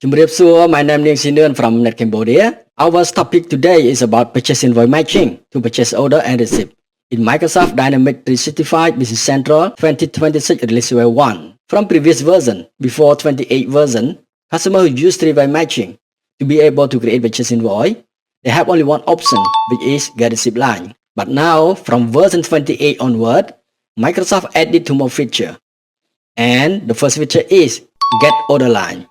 My name is sinoeun from Net Cambodia. Our topic today is about purchase invoice matching to purchase order and receipt in Microsoft Dynamics 365 Business Central 2026 Release 1. From previous version, before 28 version, customers who use three-way matching to be able to create purchase invoice, they have only one option, which is get receipt line. But now, from version 28 onward, Microsoft added two more features. And the first feature is get order line.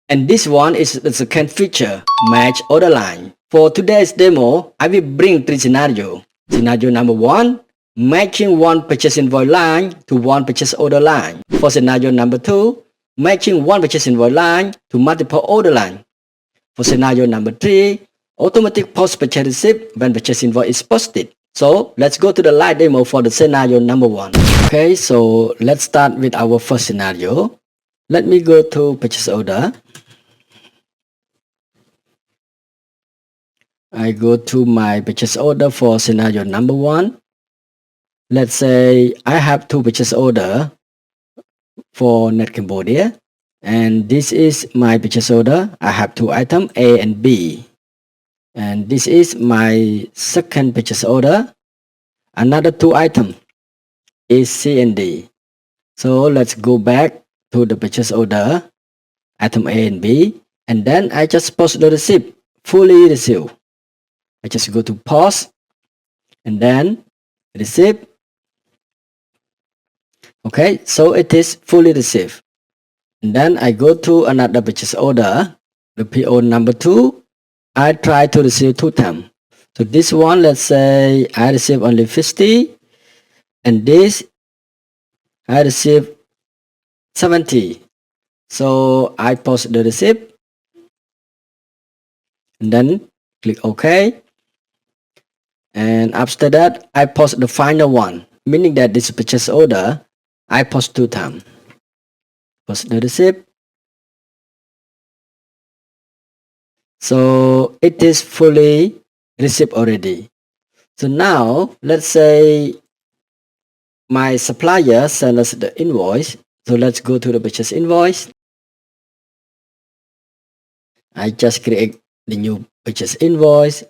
And this one is the second feature, match order line. For today's demo, I will bring three scenarios. Scenario number 1, matching one purchase invoice line to one purchase order line. For scenario number 2, matching one purchase invoice line to multiple order line. For scenario number 3, automatic post purchase receipt when purchase invoice is posted. So let's go to the live demo for the scenario number 1. Okay, so let's start with our first scenario. Let me go to purchase order. I go to my purchase order for scenario number 1. Let's say I have two purchase order for Net Cambodia, and this is my purchase order. I have two items A and B, and this is my second purchase order. Another two items is C and D. So let's go back to the purchase order, item A and B, and then I just post the receipt, fully received. I just go to post and then receive. Okay, so it is fully received. And then I go to another purchase order, the PO number 2. I try to receive 2 times. So this one, let's say I receive only 50, and this I receive 70. So I post the receipt and then click OK. And after that, I post the final one, meaning that this purchase order, I post 2 times. Post the receipt. So it is fully received already. So now, let's say my supplier send us the invoice. So let's go to the purchase invoice. I just create the new purchase invoice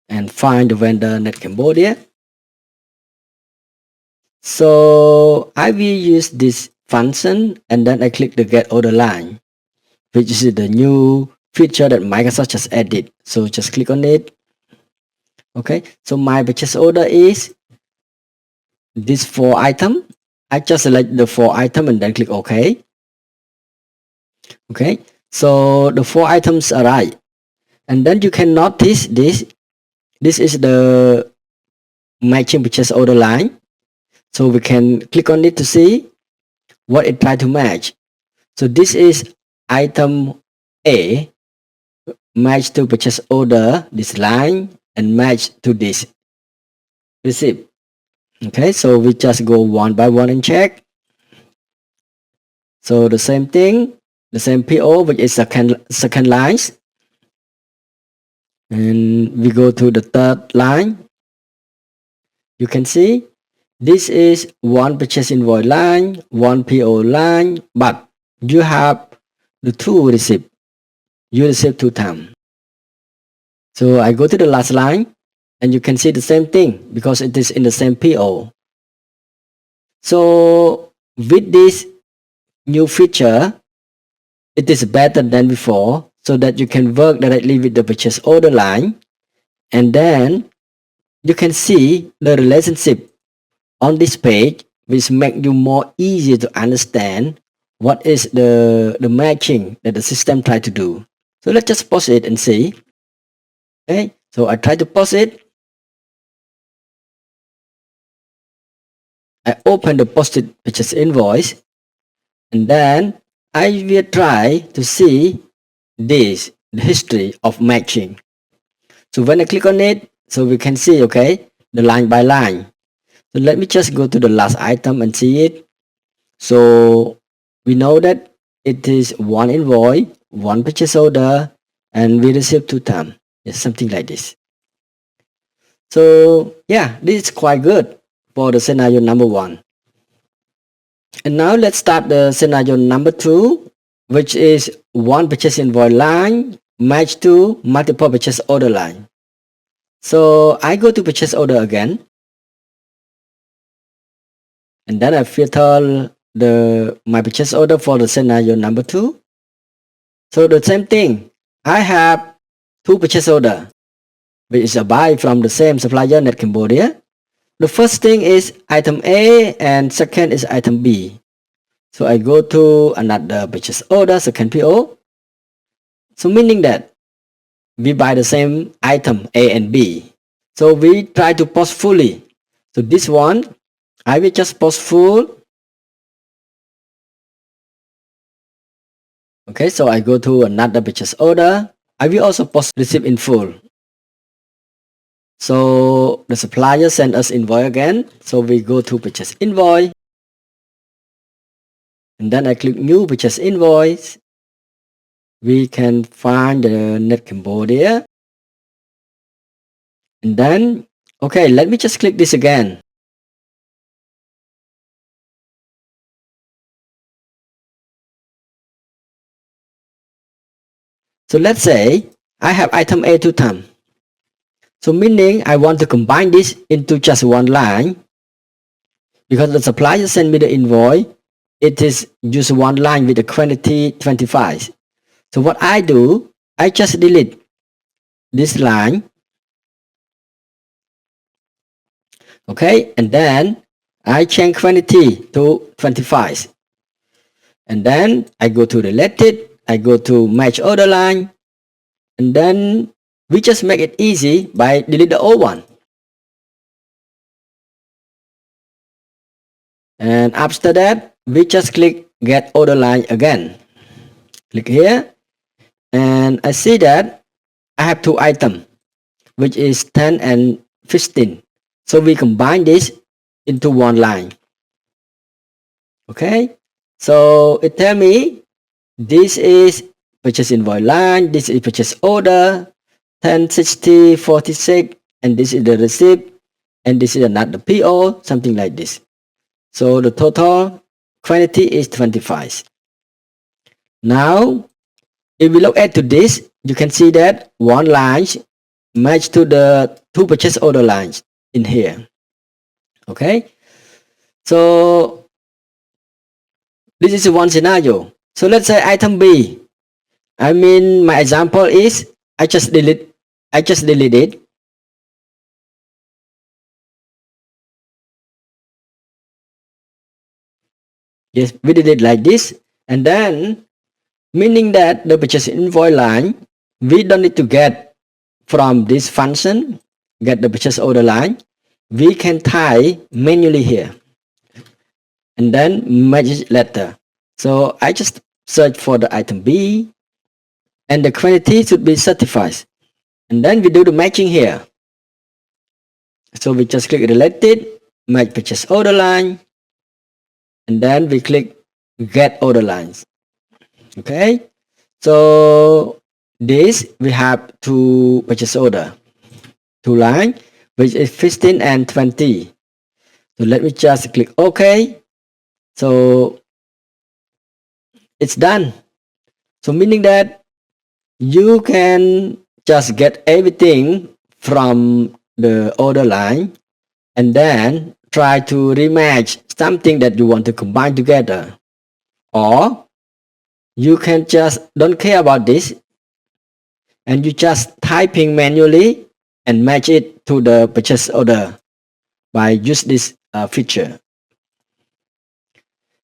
and find the vendor Net Cambodia. So I will use this function and then I click the get order line, which is the new feature that Microsoft just added. So just click on it. Okay, so my purchase order is this 4 item. I just select the 4 item and then click OK. Okay, so the 4 items arrive, and then you can notice this. This is the matching purchase order line. So we can click on it to see what it try to match. So this is item A, match to purchase order, this line, and match to this receipt. Okay, so we just go one by one and check. So the same thing, the same PO, which is second lines. And we go to the third line. You can see this is one purchase invoice line, one PO line, but you have the 2 receipt. You receive 2 times. So I go to the last line and you can see the same thing because it is in the same PO. So with this new feature, it is better than before, so that you can work directly with the purchase order line, and then you can see the relationship on this page, which make you more easy to understand what is the matching that the system try to do. So let's just pause it and see. Okay, so I try to pause it. I open the posted purchase invoice, and then I will try to see this, the history of matching. So when I click on it, so we can see, okay, the line by line. So let me just go to the last item and see it. So we know that it is one invoice, one purchase order, and we receive 2 times. It's something like this. So yeah, this is quite good for the scenario number 1. And now let's start the scenario number 2, which is one purchase invoice line matched to multiple purchase order line. So I go to purchase order again, and then I filter my purchase order for the scenario number 2. So the same thing, I have 2 purchase order, which is a buy from the same supplier Net Cambodia. The first thing is item A and second is item B. So I go to another purchase order, second PO. So meaning that we buy the same item A and B. So we try to post fully. So this one, I will just post full. Okay, so I go to another purchase order. I will also post receipt in full. So the supplier send us invoice again. So we go to purchase invoice. And then I click new purchase invoice. We can find the Net Cambodia. And then, okay, let me just click this again. So let's say I have item A 2 times. So meaning I want to combine this into just one line. Because the supplier sent me the invoice, it is just one line with the quantity 25. So what I do, I just delete this line. Okay, and then I change quantity to 25. And then I go to related, I go to match order line, and then we just make it easy by delete the old one. And after that, we just click get order line again. Click here, and I see that I have 2 items, which is 10 and 15. So we combine this into one line. Okay, so it tell me this is purchase invoice line, this is purchase order, 10, 60, 46, and this is the receipt, and this is another PO, something like this. So the total quantity is 25. Now, if we look at to this, you can see that one line match to the 2 purchase order lines in here. Okay, so this is one scenario. So let's say item B. I mean, my example is I just delete it. Yes, we did it like this, and then meaning that the purchase invoice line, we don't need to get from this function, get the purchase order line. We can type manually here, and then match it later. So I just search for the item B, and the quantity should be certified. And then we do the matching here. So we just click related, match purchase order line, and then we click get order lines. Okay, so this we have 2 purchase order, 2 line, which is 15 and 20. So let me just click OK. So it's done. So meaning that you can just get everything from the order line and then try to rematch something that you want to combine together. Or you can just don't care about this and you just typing manually and match it to the purchase order by use this feature.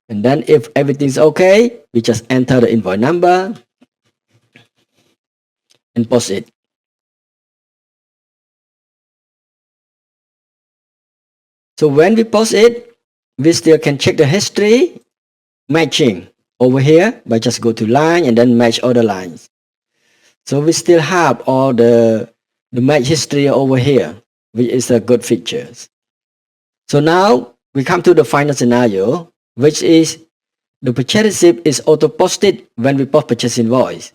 And then if everything's okay, we just enter the invoice number and post it. So when we post it, we still can check the history matching over here by just go to line and then match order lines. So we still have all the match history over here, which is a good feature. So now we come to the final scenario, which is the purchase receipt is auto posted when we post purchase invoice.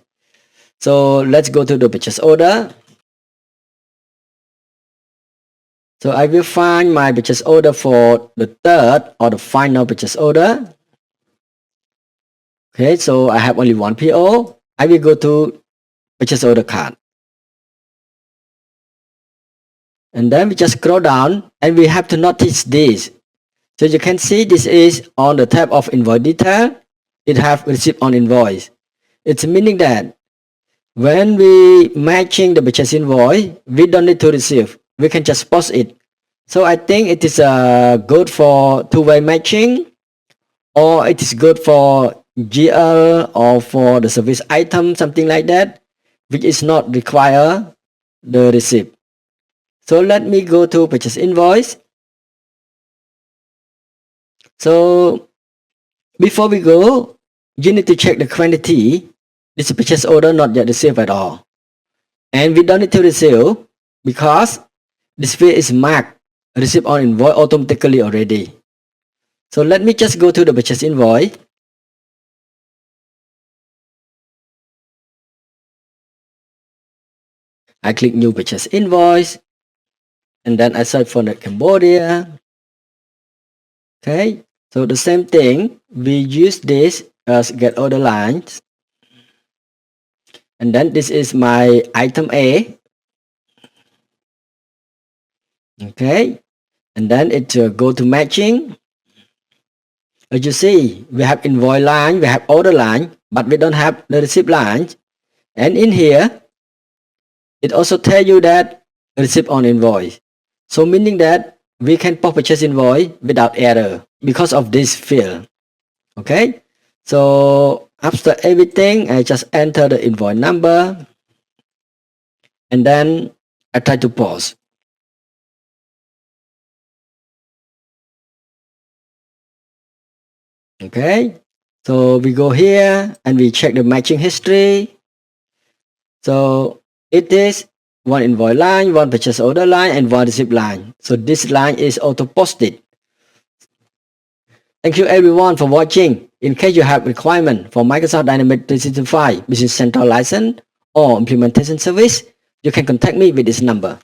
So let's go to the purchase order. So I will find my purchase order for the third or the final purchase order. Okay, so I have only one PO. I will go to purchase order card. And then we just scroll down and we have to notice this. So you can see this is on the tab of invoice detail. It have receipt on invoice. It's meaning that when we matching the purchase invoice, we don't need to receive. We can just post it. So I think it is good for two-way matching, or it is good for GL or for the service item, something like that, which is not require the receipt. So let me go to purchase invoice. So before we go, you need to check the quantity. This purchase order not yet received at all. And we don't need to receive because this field is marked receipt on invoice automatically already. So let me just go to the purchase invoice. I click new purchase invoice. And then I search for net Cambodia. Okay, so the same thing, we use this as get order lines. And then this is my item A. Okay, and then it go to matching. As you see, we have invoice line, we have order line, but we don't have the receipt line. And in here, it also tell you that receipt on invoice. So meaning that we can pop purchase invoice without error because of this field. Okay, so after everything, I just enter the invoice number and then I try to pause. Okay, so we go here and we check the matching history. So it is one invoice line, one purchase order line, and one receipt line. So this line is auto posted. Thank you everyone for watching. In case you have requirement for Microsoft Dynamics 365 Business Central license or implementation service, you can contact me with this number.